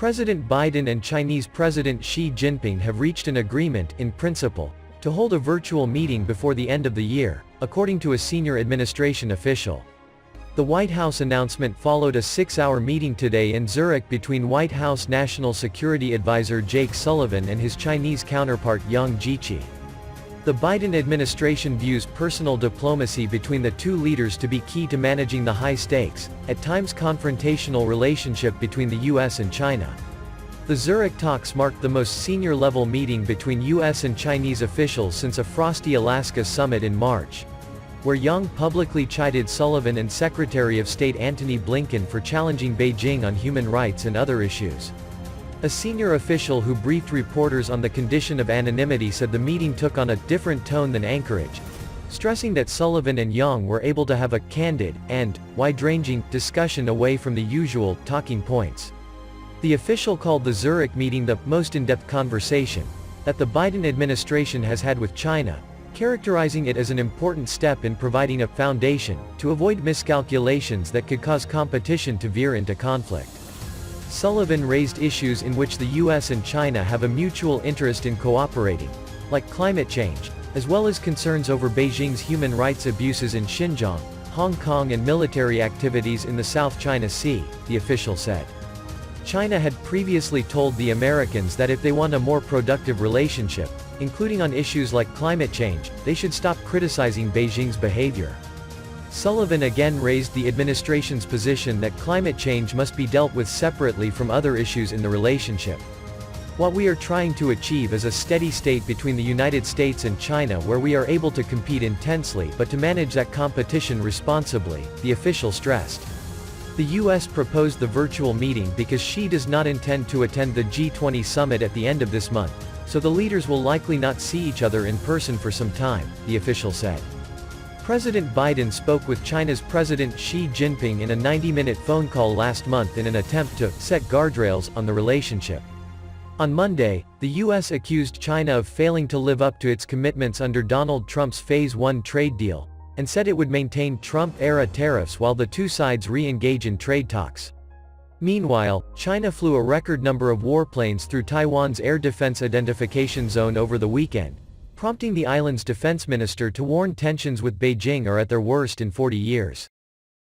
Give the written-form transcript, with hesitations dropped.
President Biden and Chinese President Xi Jinping have reached an agreement, in principle, to hold a virtual meeting before the end of the year, according to a senior administration official. The White House announcement followed a 6-hour meeting today in Zurich between White House National Security Advisor Jake Sullivan and his Chinese counterpart Yang Jiechi. The Biden administration views personal diplomacy between the two leaders to be key to managing the high-stakes, at times confrontational relationship between the U.S. and China. The Zurich talks marked the most senior-level meeting between U.S. and Chinese officials since a frosty Alaska summit in March, where Yang publicly chided Sullivan and Secretary of State Antony Blinken for challenging Beijing on human rights and other issues. A senior official who briefed reporters on the condition of anonymity said the meeting took on a different tone than Anchorage, stressing that Sullivan and Yang were able to have a candid and wide-ranging discussion away from the usual talking points. The official called the Zurich meeting the most in-depth conversation that the Biden administration has had with China, characterizing it as an important step in providing a foundation to avoid miscalculations that could cause competition to veer into conflict. Sullivan raised issues in which the U.S. and China have a mutual interest in cooperating, like climate change, as well as concerns over Beijing's human rights abuses in Xinjiang, Hong Kong and military activities in the South China Sea, the official said. China had previously told the Americans that if they want a more productive relationship, including on issues like climate change, they should stop criticizing Beijing's behavior. Sullivan again raised the administration's position that climate change must be dealt with separately from other issues in the relationship. What we are trying to achieve is a steady state between the United States and China where we are able to compete intensely but to manage that competition responsibly, the official stressed. The U.S. proposed the virtual meeting because Xi does not intend to attend the G20 summit at the end of this month, so the leaders will likely not see each other in person for some time, the official said. President Biden spoke with China's President Xi Jinping in a 90-minute phone call last month in an attempt to set guardrails on the relationship. On Monday, the U.S. accused China of failing to live up to its commitments under Donald Trump's Phase 1 trade deal, and said it would maintain Trump-era tariffs while the two sides re-engage in trade talks. Meanwhile, China flew a record number of warplanes through Taiwan's Air Defense Identification Zone over the weekend, prompting the island's defense minister to warn tensions with Beijing are at their worst in 40 years.